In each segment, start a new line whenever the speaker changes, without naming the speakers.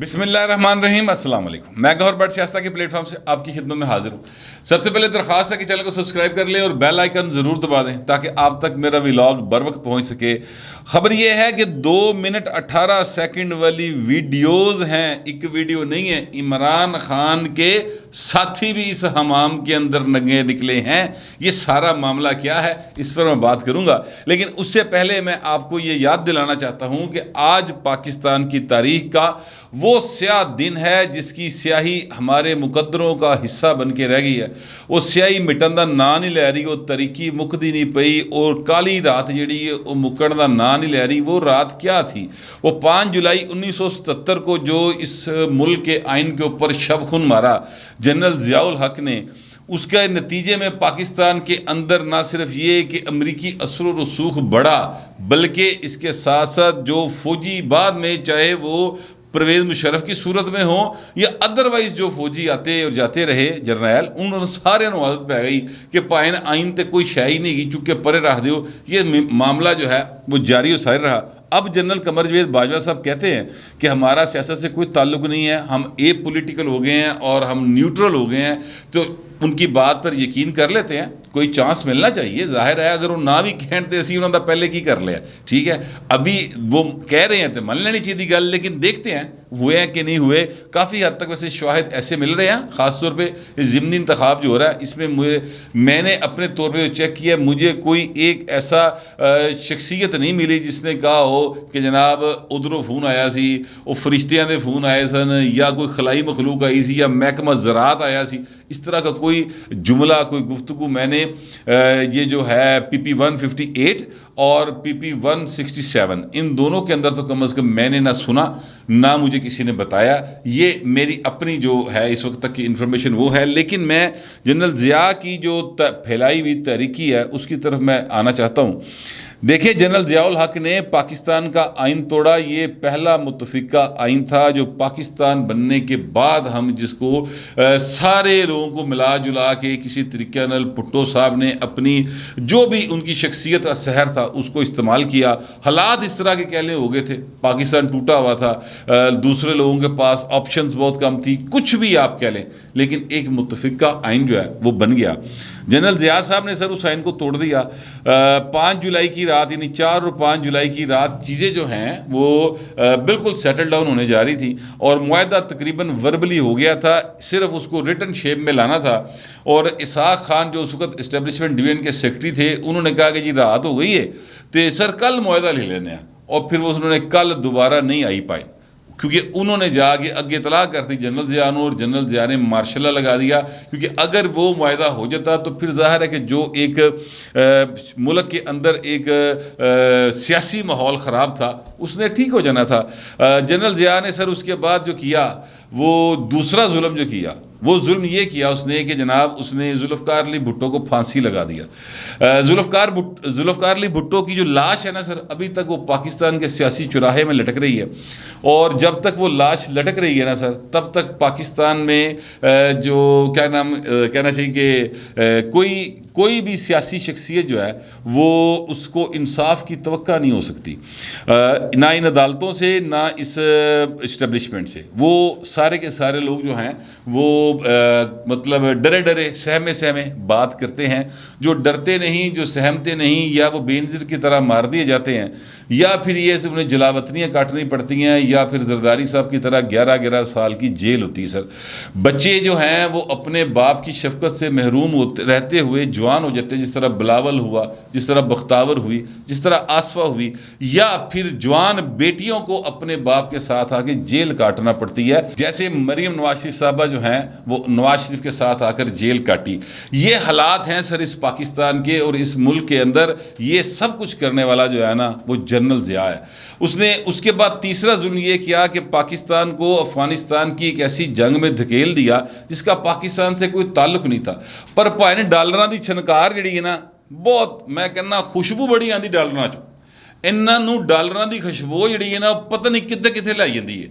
بسم اللہ الرحمن الرحیم، السلام علیکم۔ میں گوہر بٹ سیاستہ کے پلیٹ فارم سے آپ کی خدمت میں حاضر ہوں۔ سب سے پہلے درخواست ہے کہ چینل کو سبسکرائب کر لیں اور بیل آئیکن ضرور دبا دیں تاکہ آپ تک میرا ولاگ بر وقت پہنچ سکے۔ خبر یہ ہے کہ 2 منٹ 18 سیکنڈ والی ویڈیوز ہیں، ایک ویڈیو نہیں ہے۔ عمران خان کے ساتھی بھی اس حمام کے اندر ننگے نکلے ہیں۔ یہ سارا معاملہ کیا ہے اس پر میں بات کروں گا، لیکن اس سے پہلے میں آپ کو یہ یاد دلانا چاہتا ہوں کہ آج پاکستان کی تاریخ کا وہ سیاہ دن ہے جس کی سیاہی ہمارے مقدروں کا حصہ بن کے رہ گئی ہے۔ وہ سیاہی مٹن دا نا نہیں لے رہی، وہ تاریکی مکدی نہیں پئی، اور کالی رات جڑی ہے وہ مکن دا نا نہیں لے رہی۔ وہ رات کیا تھی؟ وہ 5 جولائی 1977 کو جو اس ملک کے آئین کے اوپر شب خون مارا جنرل ضیاء الحق نے، اس کے نتیجے میں پاکستان کے اندر نہ صرف یہ کہ امریکی اثر و رسوخ بڑھا، بلکہ اس کے ساتھ ساتھ جو فوجی بعد میں چاہے وہ پرویز مشرف کی صورت میں ہوں یا ادروائز جو فوجی آتے اور جاتے رہے جرنیل، انہوں سارے عادت پہ گئی کہ پائن آئین تے کوئی شے ہی نہیں گئی، چونکہ پرے رکھ دیو۔ یہ معاملہ جو ہے وہ جاری و ساری رہا۔ اب جنرل قمر جاوید باجوہ صاحب کہتے ہیں کہ ہمارا سیاست سے کوئی تعلق نہیں ہے، ہم اے پولیٹیکل ہو گئے ہیں اور ہم نیوٹرل ہو گئے ہیں، تو ان کی بات پر یقین کر لیتے ہیں۔ کوئی چانس ملنا چاہیے، ظاہر ہے اگر وہ نہ بھی کہتے اسی انہوں نے پہلے کی کر لیا، ٹھیک ہے۔ ابھی وہ کہہ رہے ہیں تو مان لینی چاہیے گل، لیکن دیکھتے ہیں ہوئے ہیں کہ نہیں ہوئے۔ کافی حد تک ویسے شواہد ایسے مل رہے ہیں، خاص طور پہ ضمنی انتخاب جو ہو رہا ہے اس میں میں نے اپنے طور پہ چیک کیا، مجھے کوئی ایک ایسا شخصیت نہیں ملی جس نے کہا ہو کہ جناب ادھروں فون آیا سی، وہ فرشتیاں دے فون آئے سن، یا کوئی خلائی مخلوق آئی سی، یا محکمہ زراعت آیا سی۔ اس طرح کا کوئی جملہ، کوئی گفتگو میں نے یہ جو ہے PP 158 اور PP 167 ان دونوں کے اندر تو کم از کم میں نے نہ سنا نہ مجھے کسی نے بتایا۔ یہ میری اپنی جو ہے اس وقت تک کی انفارمیشن وہ ہے، لیکن میں جنرل ضیاء کی جو پھیلائی ہوئی تحریکی ہے اس کی طرف میں آنا چاہتا ہوں۔ دیکھیں، جنرل ضیاء الحق نے پاکستان کا آئین توڑا۔ یہ پہلا متفقہ آئین تھا جو پاکستان بننے کے بعد ہم جس کو سارے لوگوں کو ملا جلا کے کسی طریقے نال بھٹو صاحب نے اپنی جو بھی ان کی شخصیت کا سحر تھا اس کو استعمال کیا۔ حالات اس طرح کے کہلے ہو گئے تھے، پاکستان ٹوٹا ہوا تھا، دوسرے لوگوں کے پاس آپشنز بہت کم تھی، کچھ بھی آپ کہہ لیں، لیکن ایک متفقہ آئین جو ہے وہ بن گیا۔ جنرل ضیاء صاحب نے سر اس آئین کو توڑ دیا۔ 5 جولائی کی رات، یعنی 4 اور 5 جولائی کی رات چیزیں جو ہیں وہ بالکل سیٹل ڈاؤن ہونے جا رہی تھی، اور معاہدہ تقریباً وربلی ہو گیا تھا، صرف اس کو ریٹن شیپ میں لانا تھا۔ اور اسحاق خان جو اس وقت اسٹیبلشمنٹ ڈویژن کے سیکرٹری تھے، انہوں نے کہا کہ جی رات ہو گئی ہے تو سر کل معاہدہ لے لینے ہیں، اور پھر وہ انہوں نے کل دوبارہ نہیں آئی پائے، کیونکہ انہوں نے جا کے اگے اطلاع کر دی جنرل ضیاء نے، اور جنرل ضیاء نے مارشل لا لگا دیا، کیونکہ اگر وہ معاہدہ ہو جاتا تو پھر ظاہر ہے کہ جو ایک ملک کے اندر ایک سیاسی ماحول خراب تھا اس نے ٹھیک ہو جانا تھا۔ جنرل ضیاء نے سر اس کے بعد جو کیا وہ دوسرا ظلم جو کیا، وہ ظلم یہ کیا اس نے کہ جناب اس نے ذوالفقار علی بھٹو کو پھانسی لگا دیا۔ ذوالفقار علی بھٹو کی جو لاش ہے نا سر، ابھی تک وہ پاکستان کے سیاسی چوراہے میں لٹک رہی ہے، اور جب تک وہ لاش لٹک رہی ہے نا سر، تب تک پاکستان میں جو کیا نام کہنا چاہیے کہ کوئی بھی سیاسی شخصیت جو ہے وہ اس کو انصاف کی توقع نہیں ہو سکتی، نہ ان عدالتوں سے نہ اس اسٹیبلشمنٹ سے۔ وہ سارے کے سارے لوگ جو ہیں وہ مطلب ڈرے سہمے بات کرتے ہیں، جو ڈرتے نہیں، جو سہمتے نہیں، یا وہ بے نظیر کی طرح مار دیے جاتے ہیں، یا پھر یہ انہیں جلاوطنیاں کاٹنی پڑتی ہیں، یا پھر زرداری صاحب کی طرح 11 سال کی جیل ہوتی ہے سر۔ بچے جو ہیں وہ اپنے باپ کی شفقت سے محروم رہتے ہوئے جوان ہو جاتے ہیں، جس طرح بلاول ہوا، جس طرح بختاور ہوئی، جس طرح آصفہ ہوئی، یا پھر جوان بیٹیوں کو اپنے باپ کے ساتھ آ کے جیل کاٹنا پڑتی ہے، جیسے مریم نواز شریف صاحبہ جو ہیں وہ نواز شریف کے ساتھ آ کر جیل کاٹی۔ یہ حالات ہیں سر اس پاکستان کے اور اس ملک کے اندر۔ یہ سب کچھ کرنے والا جو ہے نا وہ جنرل ضیاء ہے۔ اس نے اس کے بعد تیسرا ظلم یہ کیا کہ پاکستان کو افغانستان کی ایک ایسی جنگ میں دھکیل دیا جس کا پاکستان سے کوئی تعلق نہیں تھا، پر پائے ڈالراں دی چھنکار جڑی ہے نا، بہت میں کہنا خوشبو بڑی آندی ڈالراں چوں، انہاں ڈالراں دی خوشبو جڑی ہے نا پتہ نہیں کتے لائی جاندی ہے۔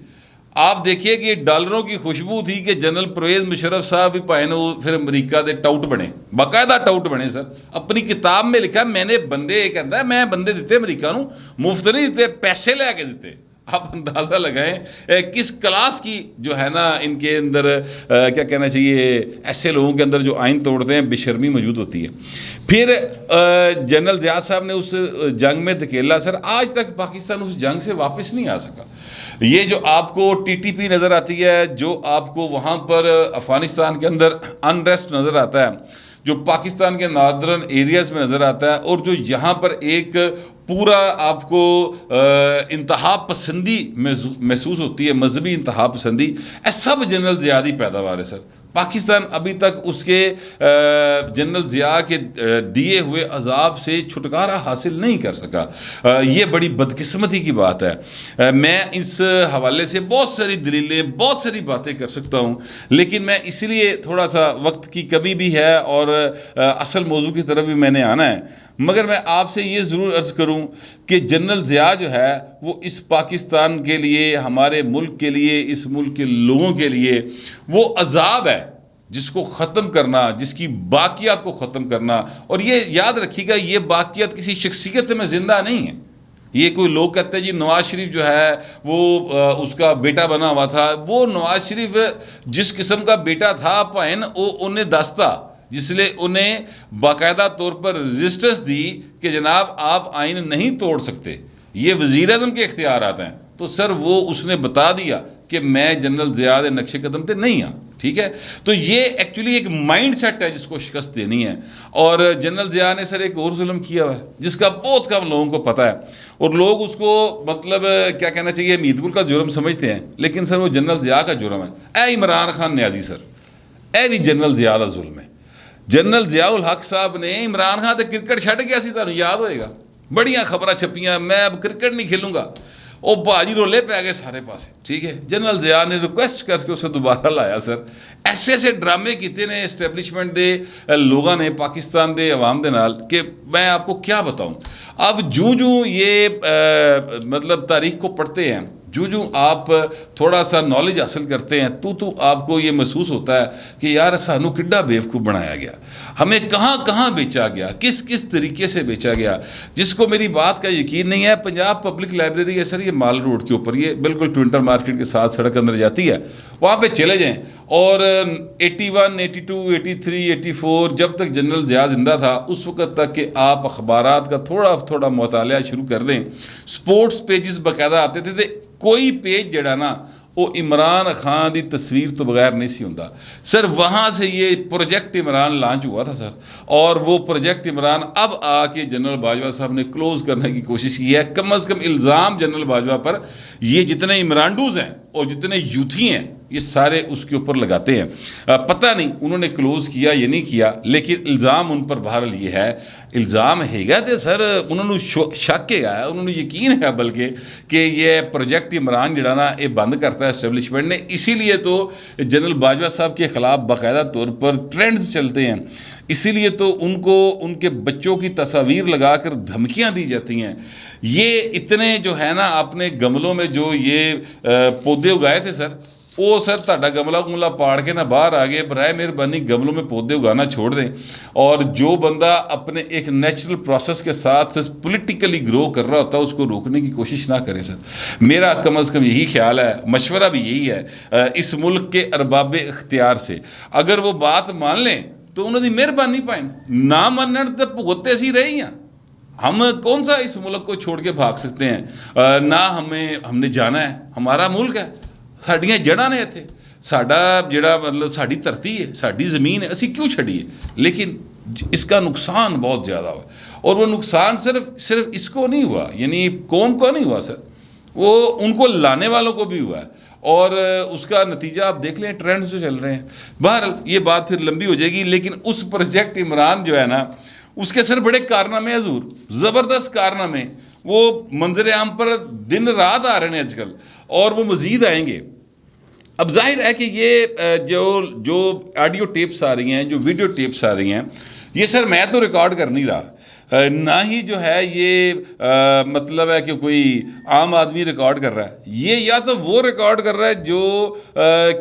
آپ دیکھیے کہ ڈالروں کی خوشبو تھی کہ جنرل پرویز مشرف صاحب بھی پائے نا پھر امریکہ دے ٹاؤٹ بنے، باقاعدہ ٹاؤٹ بنے سر۔ اپنی کتاب میں لکھا میں نے بندے کہتا ہے میں بندے دیتے امریکہ نو، مفت نہیں دیتے، پیسے لے کے دیتے۔ آپ اندازہ لگائیں کس کلاس کی جو ہے نا ان کے اندر کیا کہنا چاہیے ایسے لوگوں کے اندر جو آئین توڑتے ہیں بے شرمی موجود ہوتی ہے. پھر جنرل ضیاء صاحب نے اس جنگ میں دھکیلا سر, آج تک پاکستان اس جنگ سے واپس نہیں آ سکا. یہ جو آپ کو ٹی ٹی پی نظر آتی ہے, جو آپ کو وہاں پر افغانستان کے اندر انریسٹ نظر آتا ہے, جو پاکستان کے ناردرن ایریاز میں نظر آتا ہے, اور جو یہاں پر ایک پورا آپ کو انتہا پسندی محسوس ہوتی ہے, مذہبی انتہا پسندی, سب جنرل ضیاء کی پیداوار ہے سر. پاکستان ابھی تک اس کے جنرل ضیاء کے دیے ہوئے عذاب سے چھٹکارا حاصل نہیں کر سکا. یہ بڑی بدقسمتی کی بات ہے. میں اس حوالے سے بہت ساری دلیلیں, بہت ساری باتیں کر سکتا ہوں, لیکن میں اس لیے تھوڑا سا وقت کی کمی بھی ہے اور اصل موضوع کی طرف بھی میں نے آنا ہے. مگر میں آپ سے یہ ضرور عرض کروں کہ جنرل ضیاء جو ہے وہ اس پاکستان کے لیے, ہمارے ملک کے لیے, اس ملک کے لوگوں کے لیے وہ عذاب ہے جس کو ختم کرنا, جس کی باقیات کو ختم کرنا. اور یہ یاد رکھیے گا, یہ باقیات کسی شخصیت میں زندہ نہیں ہے. یہ کوئی لوگ کہتے ہیں جی نواز شریف جو ہے وہ اس کا بیٹا بنا ہوا تھا. وہ نواز شریف جس قسم کا بیٹا تھا پائن وہ انہیں دستا, جس لیے انہیں باقاعدہ طور پر رجسٹرس دی کہ جناب آپ آئین نہیں توڑ سکتے, یہ وزیر اعظم کے اختیارات ہیں. تو سر وہ اس نے بتا دیا کہ میں جنرل ضیاء دے نقش قدم تے نہیں ہاں. ٹھیک ہے, تو یہ ایکچولی ایک مائنڈ سیٹ ہے جس کو شکست دینی ہے. اور جنرل ضیاء نے سر ایک اور ظلم کیا ہوا ہے جس کا بہت کم لوگوں کو پتہ ہے, اور لوگ اس کو مطلب کیا کہنا چاہیے میت گل کا جرم سمجھتے ہیں, لیکن سر وہ جنرل ضیاء کا جرم ہے. اے عمران خان نیازی سر, اے بھی جنرل ضیاء کا ظلم ہے. جنرل ضیاء الحق صاحب نے عمران خان تے کرکٹ چھڈ گیا سی, تمہیں یاد ہوئے گا, بڑیاں خبریں چھپیاں میں اب کرکٹ نہیں کھیلوں گا. وہ بھاجی رولے پہ گئے سارے پاسے. ٹھیک ہے, جنرل ضیاء نے ریکویسٹ کر کے اسے دوبارہ لایا. سر ایسے ایسے ڈرامے کیتے نے اسٹیبلشمنٹ دے لوگوں نے پاکستان دے عوام دے نال کہ میں آپ کو کیا بتاؤں. اب جو یہ مطلب تاریخ کو پڑھتے ہیں, جو آپ تھوڑا سا نالج حاصل کرتے ہیں, تو آپ کو یہ محسوس ہوتا ہے کہ یار سانو کڈا بیوقوف بنایا گیا, ہمیں کہاں کہاں بیچا گیا, کس کس طریقے سے بیچا گیا. جس کو میری بات کا یقین نہیں ہے, پنجاب پبلک لائبریری ہے سر, یہ مال روڈ کے اوپر, یہ بالکل ٹوئنٹر مارکیٹ کے ساتھ سڑک اندر جاتی ہے, وہاں پہ چلے جائیں. اور 81, 82, 83, 84 جب تک جنرل ضیاء زندہ تھا اس وقت تک کہ آپ اخبارات کا تھوڑا مطالعہ شروع کر دیں, سپورٹس پیجز باقاعدہ آتے تھے. کوئی پیج جڑا نا وہ عمران خان دی تصویر تو بغیر نہیں سی ہوندا. سر وہاں سے یہ پروجیکٹ عمران لانچ ہوا تھا سر, اور وہ پروجیکٹ عمران اب آ کے جنرل باجوہ صاحب نے کلوز کرنے کی کوشش کی ہے. کم از کم الزام جنرل باجوہ پر یہ جتنے عمرانڈوز ہیں اور جتنے یوتھی ہیں یہ سارے اس کے اوپر لگاتے ہیں. پتہ نہیں انہوں نے کلوز کیا یا نہیں کیا, لیکن الزام ان پر بہرحال یہ ہے. الزام ہے گا تو سر انہوں نے شک ہے, انہوں نے یقین ہے بلکہ کہ یہ پروجیکٹ عمران جڑا نا یہ بند کرتا ہے اسٹیبلشمنٹ نے. اسی لیے تو جنرل باجوہ صاحب کے خلاف باقاعدہ طور پر ٹرینڈز چلتے ہیں, اسی لیے تو ان کو ان کے بچوں کی تصاویر لگا کر دھمکیاں دی جاتی ہیں. یہ اتنے جو ہے نا اپنے گملوں میں جو یہ پودے اگائے تھے سر, وہ سر تہاڈا گملہ پاڑ کے نہ باہر آ گئے. برائے مہربانی گملوں میں پودے اگانا چھوڑ دیں, اور جو بندہ اپنے ایک نیچرل پروسیس کے ساتھ پولیٹیکلی گرو کر رہا ہوتا ہے اس کو روکنے کی کوشش نہ کریں. سر میرا کم از کم یہی خیال ہے, مشورہ بھی یہی ہے اس ملک کے ارباب اختیار سے. اگر وہ بات مان لیں تو انہوں نے مہربانی پائیں, نہ مانن تو بھگتے سی رہی ہیں. ہم کون سا اس ملک کو چھوڑ کے بھاگ سکتے ہیں, نہ ہم نے جانا ہے, ہمارا ملک ہے, ساڈیاں جڑاں نے اتنے, ساڈا جڑا مطلب ساڈی دھرتی ہے, ساڈی زمین ہے, اسی کیوں چھڑیے. لیکن اس کا نقصان بہت زیادہ ہوا, اور وہ نقصان صرف اس کو نہیں ہوا, یعنی قوم کو نہیں ہوا سر, وہ ان کو لانے والوں کو بھی ہوا ہے. اور اس کا نتیجہ آپ دیکھ لیں, ٹرینڈز جو چل رہے ہیں. بہرحال یہ بات پھر لمبی ہو جائے گی, لیکن اس پروجیکٹ عمران جو ہے نا اس کے سر بڑے کارنامے حضور, زبردست کارنامے, وہ منظر عام پر دن رات آ رہے ہیں آج کل, اور وہ مزید آئیں گے. اب ظاہر ہے کہ یہ جو آڈیو ٹیپس آ رہی ہیں, جو ویڈیو ٹیپس آ رہی ہیں, یہ سر میں تو ریکارڈ کر نہیں رہا, نہ ہی جو ہے یہ مطلب ہے کہ کوئی عام آدمی ریکارڈ کر رہا ہے. یہ یا تو وہ ریکارڈ کر رہا ہے جو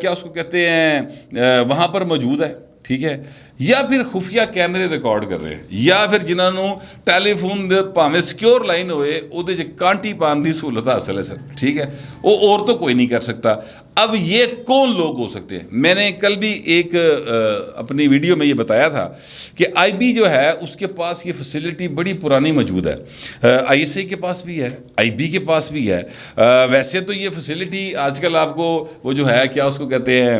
کیا اس کو کہتے ہیں وہاں پر موجود ہے, ٹھیک ہے, یا پھر خفیہ کیمرے ریکارڈ کر رہے ہیں, یا پھر جنہوں نے ٹیلی فون بھاویں سیکیور لائن ہوئے وہ کانٹی پان کی سہولت حاصل ہے سر, ٹھیک ہے, وہ اور تو کوئی نہیں کر سکتا. اب یہ کون لوگ ہو سکتے ہیں؟ میں نے کل بھی ایک اپنی ویڈیو میں یہ بتایا تھا کہ آئی بی جو ہے اس کے پاس یہ فیسلٹی بڑی پرانی موجود ہے, آئی ایس آئی کے پاس بھی ہے, آئی بی کے پاس بھی ہے. ویسے تو یہ فیسلٹی آج کل آپ کو وہ جو ہے کیا اس کو کہتے ہیں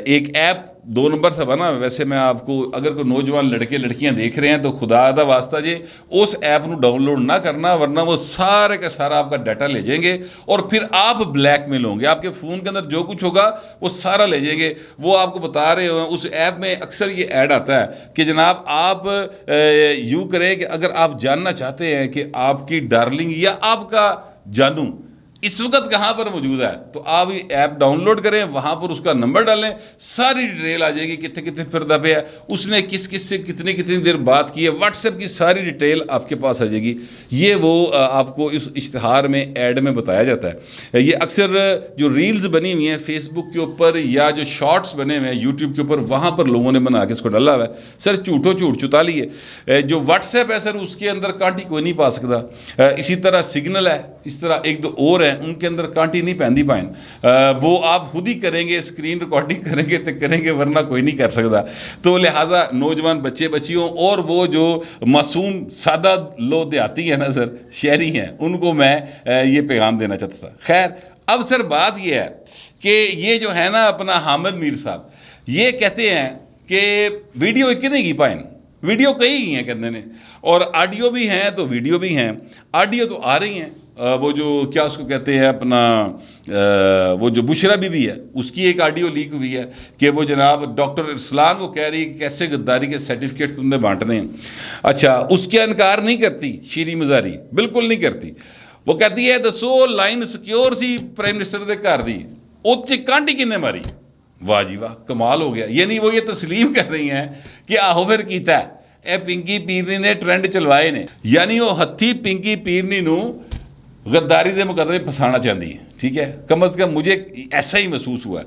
ایک ایپ 2 نمبر سا بنا, ویسے میں آپ کو اگر کوئی نوجوان لڑکے لڑکیاں دیکھ رہے ہیں تو خدا دا واسطہ جی اس ایپ نو ڈاؤن لوڈ نہ کرنا, ورنہ وہ سارے کا سارا آپ کا ڈیٹا لے جائیں گے اور پھر آپ بلیک میل ہوں گے. آپ کے فون کے اندر جو کچھ ہوگا وہ سارا لے جائیں گے. وہ آپ کو بتا رہے ہیں اس ایپ میں اکثر یہ ایڈ آتا ہے کہ جناب آپ یوں کریں کہ اگر آپ جاننا چاہتے ہیں کہ آپ کی ڈارلنگ یا آپ کا جانو اس وقت کہاں پر موجود ہے تو آپ یہ ایپ ڈاؤن لوڈ کریں, وہاں پر اس کا نمبر ڈالیں, ساری ڈیٹیل آ جائے گی, کتنے کتنے پھردہ پہ ہے, اس نے کس کس سے کتنی کتنی دیر بات کی ہے, واٹس ایپ کی ساری ڈیٹیل آپ کے پاس آ جائے گی. یہ وہ آپ کو اس اشتہار میں ایڈ میں بتایا جاتا ہے. یہ اکثر جو ریلز بنی ہوئی ہیں فیس بک کے اوپر یا جو شارٹس بنے ہوئے ہیں یوٹیوب کے اوپر, وہاں پر لوگوں نے بنا کے اس کو ڈالا ہوا ہے. سر جھوٹو جھوٹ چتالی ہے. جو واٹس ایپ ہے سر اس کے اندر کانٹی کوئی نہیں پا سکتا. اسی طرح سگنل ہے, اس طرح ایک دو اور ہیں ان کے اندر کانٹی نہیں پہندی پائیں. وہ آپ خود ہی کریں گے, اسکرین ریکارڈنگ کریں گے تو کریں گے, ورنہ کوئی نہیں کر سکتا. تو لہٰذا نوجوان بچے بچیوں اور وہ جو معصوم سادہ لو دیہاتی ہیں نا سر, شہری ہیں, ان کو میں یہ پیغام دینا چاہتا تھا. خیر اب سر بات یہ ہے کہ یہ جو ہے نا اپنا حامد میر صاحب یہ کہتے ہیں کہ ویڈیو ایک نہیں کی پائیں, ویڈیو کئی ہی ہیں کہتے ہیں, اور آڈیو بھی ہیں تو ویڈیو بھی ہیں. آڈیو تو آ رہی ہیں, وہ جو کیا اس کو کہتے ہیں اپنا وہ جو بشرا بی بی ہے اس کی ایک آڈیو لیک ہوئی ہے کہ وہ جناب ڈاکٹر ارسلان وہ کہہ رہی ہے کہ کیسے غداری کے سرٹیفکیٹ تم نے بانٹنے ہیں. اچھا اس کا انکار نہیں کرتی شیریں مزاری, بالکل نہیں کرتی. وہ کہتی ہے دسو لائن سیکیور سی پرائم منسٹر دے گھر دی, اس چ کانٹی کنے ماری. واہ جی واہ, کمال ہو گیا. یعنی وہ یہ تسلیم کر رہی ہیں کہ آہو پھر کیتا ہے اے پنکی پیرنی نے ٹرینڈ چلوائے نے, یعنی وہ ہتھی پنکی پیرنی نو غداری دے مقدمے پھنسانا چاہتی ہیں. ٹھیک ہے, کم از کم مجھے ایسا ہی محسوس ہوا ہے.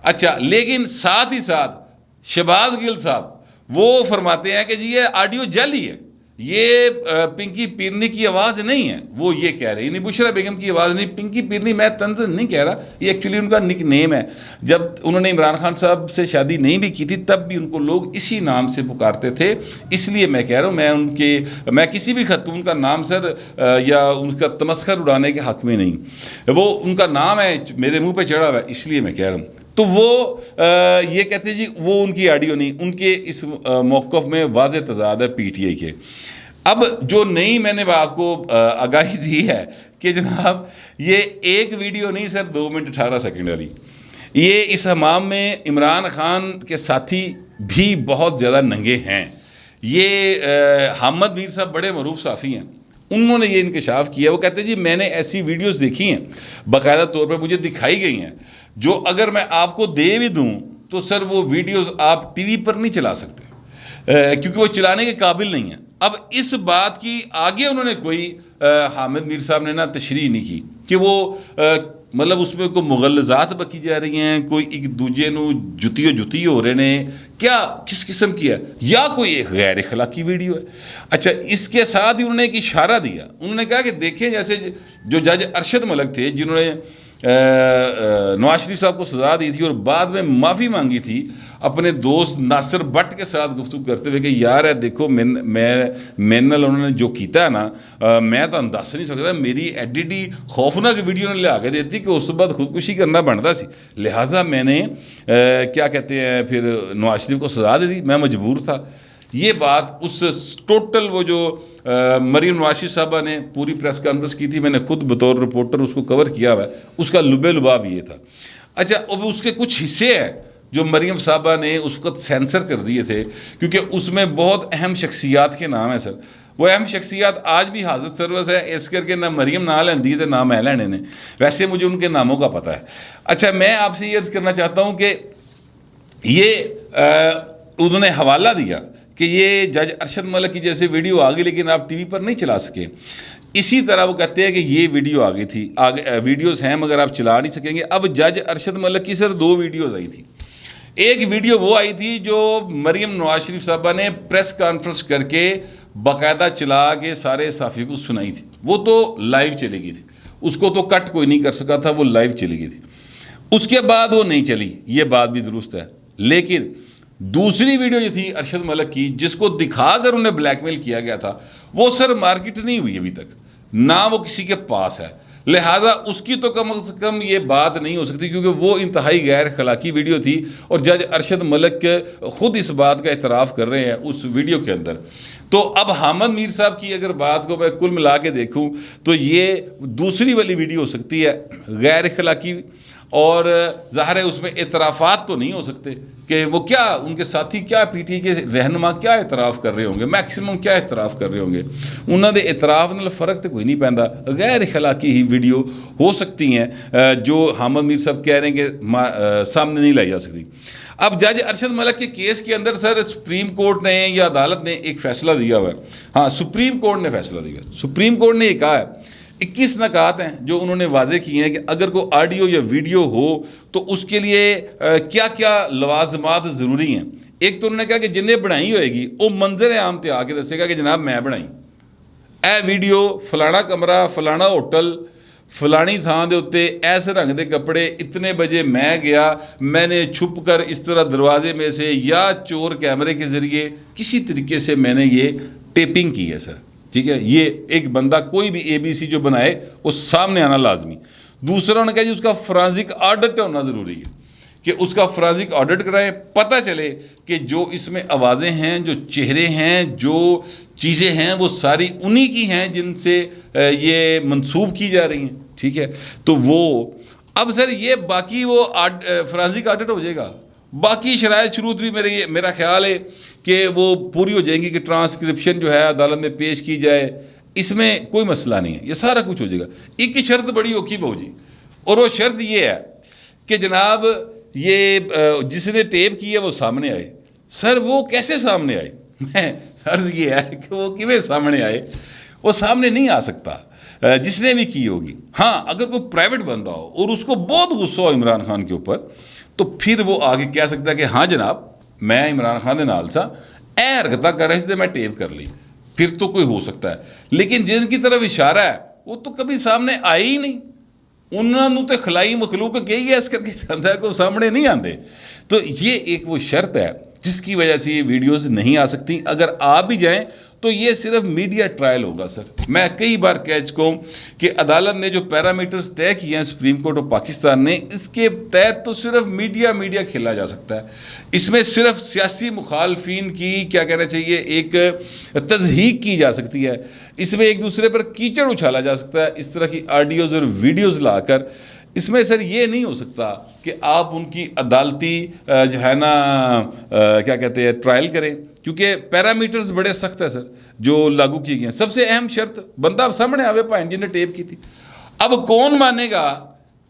اچھا لیکن ساتھ ہی ساتھ شہباز گل صاحب وہ فرماتے ہیں کہ جی یہ آڈیو جعلی ہے, یہ پنکی پیرنی کی آواز نہیں ہے. وہ یہ کہہ رہے ہیں, یعنی بشرا بیگم کی آواز نہیں, پنکی پیرنی میں طنز نہیں کہہ رہا, یہ ایکچولی ان کا نک نیم ہے. جب انہوں نے عمران خان صاحب سے شادی نہیں بھی کی تھی تب بھی ان کو لوگ اسی نام سے پکارتے تھے. اس لیے میں کہہ رہا ہوں میں کسی بھی خاتون کا نام سر یا ان کا تمسخر اڑانے کے حق میں نہیں. وہ ان کا نام ہے, میرے منہ پہ چڑھا ہوا ہے, اس لیے میں کہہ رہا ہوں. تو وہ یہ کہتے ہیں جی وہ ان کی آڈیو نہیں, ان کے اس موقف میں واضح تضاد ہے پی ٹی آئی کے. اب جو نئی میں نے آپ کو آگاہی دی ہے کہ جناب یہ ایک ویڈیو نہیں سر 2 منٹ 18 سیکنڈ والی, یہ اس حمام میں عمران خان کے ساتھی بھی بہت زیادہ ننگے ہیں. یہ حامد میر صاحب بڑے معروف صحافی ہیں, انہوں نے یہ انکشاف کیا. وہ کہتے ہیں جی میں نے ایسی ویڈیوز دیکھی ہیں باقاعدہ طور پر مجھے دکھائی گئی ہیں جو اگر میں آپ کو دے بھی دوں تو سر وہ ویڈیوز آپ ٹی وی پر نہیں چلا سکتے کیونکہ وہ چلانے کے قابل نہیں ہیں. اب اس بات کی آگے انہوں نے کوئی حامد میر صاحب نے نا تشریح نہیں کی کہ وہ مطلب اس میں کوئی مغلظات بکی جا رہی ہیں, کوئی ایک دوجے نو جتی ہو رہے ہیں, کیا کس قسم کی ہے, یا کوئی ایک غیر اخلاقی ویڈیو ہے. اچھا اس کے ساتھ ہی انہوں نے ایک اشارہ دیا, انہوں نے کہا کہ دیکھیں جیسے جو جج ارشد ملک تھے جنہوں نے نواز شریف صاحب کو سزا دی تھی اور بعد میں معافی مانگی تھی اپنے دوست ناصر بٹ کے ساتھ گفتگو کرتے ہوئے کہ یار ہے دیکھو میں انہوں نے جو کیتا ہے نا میں تو دس نہیں سکتا, میری ایڈیٹی خوفناک ویڈیو نے لیا کے دیتی کہ اس کے بعد خودکشی کرنا بنتا سی, لہٰذا میں نے کیا کہتے ہیں پھر نواز شریف کو سزا دے دی, میں مجبور تھا. یہ بات اس ٹوٹل وہ جو مریم نواز شریف صاحبہ نے پوری پریس کانفرنس کی تھی, میں نے خود بطور رپورٹر اس کو کور کیا ہوا ہے, اس کا لبے لباب یہ تھا. اچھا اب اس کے کچھ حصے ہیں جو مریم صاحبہ نے اس وقت سینسر کر دیے تھے کیونکہ اس میں بہت اہم شخصیات کے نام ہیں سر. وہ اہم شخصیات آج بھی حاضر سروس ہے, اس کر کے نہ مریم نہ لیندی تھے نہ میں لینے نے, ویسے مجھے ان کے ناموں کا پتہ ہے. اچھا میں آپ سے یہ عرض کرنا چاہتا ہوں کہ یہ انہوں نے حوالہ دیا کہ یہ جج ارشد ملک کی جیسے ویڈیو آ گئی لیکن آپ ٹی وی پر نہیں چلا سکے. اسی طرح وہ کہتے ہیں کہ یہ ویڈیو آ گئی تھی, ویڈیوز ہیں مگر آپ چلا نہیں سکیں گے. اب جج ارشد ملک کی سر 2 ویڈیوز آئی تھی, ایک ویڈیو وہ آئی تھی جو مریم نواز شریف صاحبہ نے پریس کانفرنس کر کے باقاعدہ چلا کے سارے صحافیوں کو سنائی تھی، وہ تو لائیو چلی گئی تھی، اس کو تو کٹ کوئی نہیں کر سکا تھا، وہ لائیو چلی گئی تھی، اس کے بعد وہ نہیں چلی، یہ بات بھی درست ہے۔ لیکن دوسری ویڈیو جو تھی ارشد ملک کی، جس کو دکھا کر انہیں بلیک میل کیا گیا تھا، وہ سر مارکیٹ نہیں ہوئی ابھی تک، نہ وہ کسی کے پاس ہے، لہٰذا اس کی تو کم از کم یہ بات نہیں ہو سکتی، کیونکہ وہ انتہائی غیر اخلاقی ویڈیو تھی، اور جج ارشد ملک خود اس بات کا اعتراف کر رہے ہیں اس ویڈیو کے اندر۔ تو اب حامد میر صاحب کی اگر بات کو میں کل ملا کے دیکھوں تو یہ دوسری والی ویڈیو ہو سکتی ہے غیر اخلاقی، اور ظاہر ہے اس میں اعترافات تو نہیں ہو سکتے کہ وہ کیا ان کے ساتھی کیا پی ٹی کے رہنما کیا اعتراف کر رہے ہوں گے، میکسیمم کیا اعتراف کر رہے ہوں گے، انہوں نے اعتراف نال فرق تو کوئی نہیں پیندا، غیر اخلاقی ہی ویڈیو ہو سکتی ہیں جو حامد میر صاحب کہہ رہے ہیں کہ سامنے نہیں لائی جا سکتی۔ اب جج ارشد ملک کے کیس کے اندر سر سپریم کورٹ نے یا عدالت نے ایک فیصلہ دیا ہوا ہے، ہاں سپریم کورٹ نے فیصلہ دیا ہے، سپریم کورٹ نے یہ کہا ہے 21 نکات ہیں جو انہوں نے واضح کیے ہیں کہ اگر کوئی آڈیو یا ویڈیو ہو تو اس کے لیے کیا کیا لوازمات ضروری ہیں۔ ایک تو انہوں نے کہا کہ جنہیں بنائی ہوئے گی وہ منظر عام تے آ کے دسے گا کہ جناب میں بنائی اے ویڈیو، فلانا کمرہ، فلانا ہوٹل، فلانی تھان دے اتے ایسے رنگ دے کپڑے، اتنے بجے میں گیا، میں نے چھپ کر اس طرح دروازے میں سے یا چور کیمرے کے ذریعے کسی طریقے سے میں نے یہ ٹیپنگ کی ہے سر، ٹھیک ہے۔ یہ ایک بندہ کوئی بھی اے بی سی جو بنائے وہ سامنے آنا لازمی۔ دوسرا انہوں نے کہا جی اس کا فرانزک آڈٹ ہونا ضروری ہے کہ اس کا فرانزک آڈٹ کرائیں، پتہ چلے کہ جو اس میں آوازیں ہیں، جو چہرے ہیں، جو چیزیں ہیں وہ ساری انہی کی ہیں جن سے یہ منسوب کی جا رہی ہیں، ٹھیک ہے۔ تو وہ اب سر یہ باقی وہ فرانزک آڈٹ ہو جائے گا، باقی شرائط شروط بھی میرا خیال ہے کہ وہ پوری ہو جائیں گی کہ ٹرانسکرپشن جو ہے عدالت میں پیش کی جائے، اس میں کوئی مسئلہ نہیں ہے، یہ سارا کچھ ہو جائے گا۔ ایک شرط بڑی اوکھی بہو جی، اور وہ شرط یہ ہے کہ جناب یہ جس نے ٹیپ کی ہے وہ سامنے آئے۔ سر وہ کیسے سامنے آئے؟ میں عرض یہ ہے کہ وہ کیویں سامنے آئے؟ وہ سامنے نہیں آ سکتا جس نے بھی کی ہوگی۔ ہاں اگر کوئی پرائیویٹ بندہ ہو اور اس کو بہت غصہ ہو عمران خان کے اوپر، تو پھر وہ آگے کہہ سکتا ہے کہ ہاں جناب میں عمران خان دے نال سا اے حرکتاں کر رہے تھے، میں ٹیپ کر لی، پھر تو کوئی ہو سکتا ہے۔ لیکن جن کی طرف اشارہ ہے وہ تو کبھی سامنے آئے ہی نہیں، انہوں نے تو خلائی مخلوق کہی ہے اس کر کے چاہتا ہے کہ وہ سامنے نہیں آتے۔ تو یہ ایک وہ شرط ہے جس کی وجہ سے یہ ویڈیوز نہیں آ سکتی۔ اگر آ بھی جائیں تو یہ صرف میڈیا ٹرائل ہوگا سر۔ میں کئی بار کہہ چکا ہوں کہ عدالت نے جو پیرامیٹرز طے کیے ہیں سپریم کورٹ آف پاکستان نے، اس کے تحت تو صرف میڈیا کھیلا جا سکتا ہے۔ اس میں صرف سیاسی مخالفین کی کیا کہنا چاہیے ایک تضحیق کی جا سکتی ہے، اس میں ایک دوسرے پر کیچڑ اچھالا جا سکتا ہے اس طرح کی آڈیوز اور ویڈیوز لا کر۔ اس میں سر یہ نہیں ہو سکتا کہ آپ ان کی عدالتی جو ہے نا کیا کہتے ہیں ٹرائل کریں، کیونکہ پیرامیٹرز بڑے سخت ہیں سر جو لاگو کی گئے ہیں۔ سب سے اہم شرط بندہ سامنے آوے پائیں جن نے ٹیپ کی تھی۔ اب کون مانے گا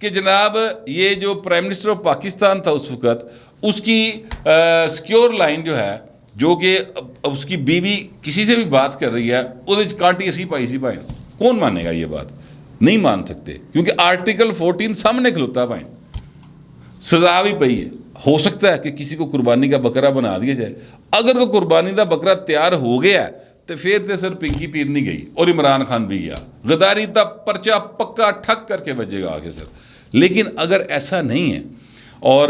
کہ جناب یہ جو پرائم منسٹر آف پاکستان تھا اس وقت، اس کی سیکیور لائن جو ہے، جو کہ اس کی بیوی کسی سے بھی بات کر رہی ہے، وہ کانٹی اسی پائی سی پائیں، کون مانے گا یہ بات؟ نہیں مان سکتے، کیونکہ آرٹیکل 14 سامنے کھلوتا پائیں، سزا بھی پئی ہے۔ ہو سکتا ہے کہ کسی کو قربانی کا بکرا بنا دیا جائے، اگر وہ قربانی کا بکرا تیار ہو گیا تو پھر تو سر پنکی پیر نہیں گئی اور عمران خان بھی گیا، غداری کا پرچہ پکا ٹھک کر کے بجے گا آگے سر۔ لیکن اگر ایسا نہیں ہے اور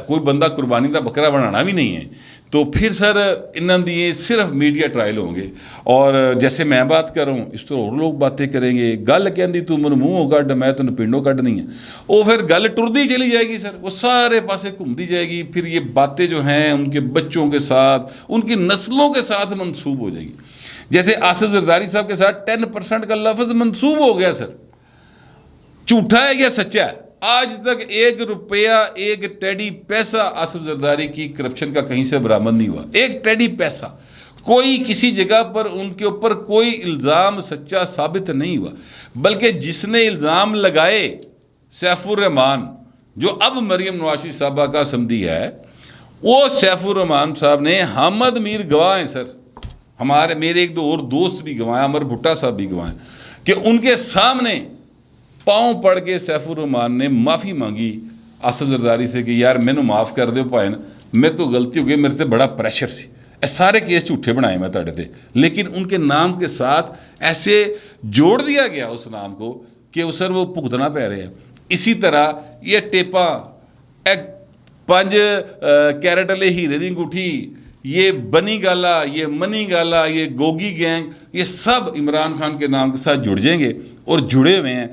کوئی بندہ قربانی کا بکرا بنانا بھی نہیں ہے، تو پھر سر انہوں نے صرف میڈیا ٹرائل ہوں گے، اور جیسے میں بات کر رہا ہوں اس طرح اور لوگ باتیں کریں گے، گل کہندی تو من منہ کڈ میں تینوں پنڈوں کڈنی ہے، وہ پھر گل ٹردی چلی جائے گی سر، وہ سارے پاسے گھومتی جائے گی، پھر یہ باتیں جو ہیں ان کے بچوں کے ساتھ، ان کی نسلوں کے ساتھ منسوب ہو جائے گی۔ جیسے آصف زرداری صاحب کے ساتھ 10% کا لفظ منسوب ہو گیا سر، جھوٹا ہے یا سچا ہے؟ آج تک 1 روپیہ 1 ٹیڈی پیسہ آصف زرداری کی کرپشن کا کہیں سے برآمد نہیں ہوا، 1 ٹیڈی پیسہ، کوئی کسی جگہ پر ان کے اوپر کوئی الزام سچا ثابت نہیں ہوا، بلکہ جس نے الزام لگائے سیف الرحمان جو اب مریم نواز شریف صاحبہ کا سمدی ہے، وہ سیف الرحمان صاحب نے حامد میر گواہ ہیں سر، میرے ایک دو اور دوست بھی گواہ ہیں، عمر بھٹا صاحب بھی گواہ ہیں، کہ ان کے سامنے پاؤں پڑ کے سیف الرحمان نے معافی مانگی آصف زرداری سے کہ یار مینوں معاف کر دیو بھائی میرے تو غلطی ہو گئی, میرے تے بڑا پریشر سی, اے سارے کیس جھوٹے بنائے میں تاڑے تے, لیکن ان کے نام کے ساتھ ایسے جوڑ دیا گیا اس نام کو کہ سر وہ بھگتنا پہ رہے ہیں. اسی طرح یہ ٹیپاں, 5 کیرٹ والے ہیرے دی انگوٹھی, یہ بنی گالا, یہ منی گالا, یہ گوگی گینگ, یہ سب عمران خان کے نام کے ساتھ جڑ جائیں گے اور جڑے ہوئے ہیں.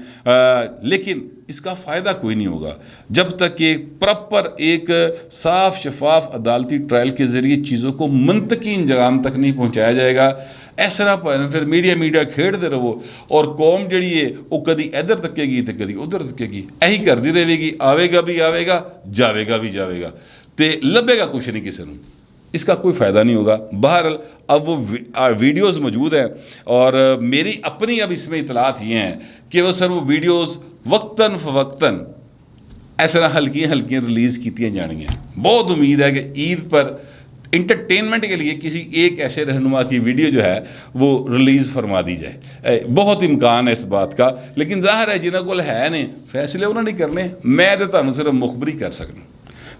لیکن اس کا فائدہ کوئی نہیں ہوگا جب تک کہ پراپر ایک صاف شفاف عدالتی ٹرائل کے ذریعے چیزوں کو منطقی انجام تک نہیں پہنچایا جائے گا. ایسا پھر میڈیا کھیڑتے رہو اور قوم جڑی ہے وہ کدی ادھر تکے گی تو کدی ادھر تکے گی, یہی کرتی رہے گی, آئے گا بھی آئے گا, جاوے گا بھی جاوے گا, تے لبے گا کچھ نہیں کسی نے. اس کا کوئی فائدہ نہیں ہوگا. بہرحال اب وہ ویڈیوز موجود ہیں اور میری اپنی اب اس میں اطلاعات یہ ہیں کہ وہ سر وہ ویڈیوز وقتاً فوقتاً اس طرح ہلکیاں ریلیز کیتیاں جانیں. بہت امید ہے کہ عید پر انٹرٹینمنٹ کے لیے کسی ایک ایسے رہنما کی ویڈیو جو ہے وہ ریلیز فرما دی جائے. بہت امکان ہے اس بات کا, لیکن ظاہر ہے جنہوں کو ہے نہیں فیصلے انہوں نے کرنے, میں تو تمہیں صرف مخبری کر سکوں.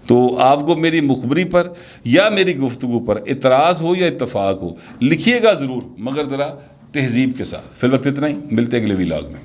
تو آپ کو میری مخبری پر یا میری گفتگو پر اعتراض ہو یا اتفاق ہو, لکھیے گا ضرور, مگر ذرا تہذیب کے ساتھ. فی الوقت اتنا ہی, ملتے اگلے ویلاگ میں.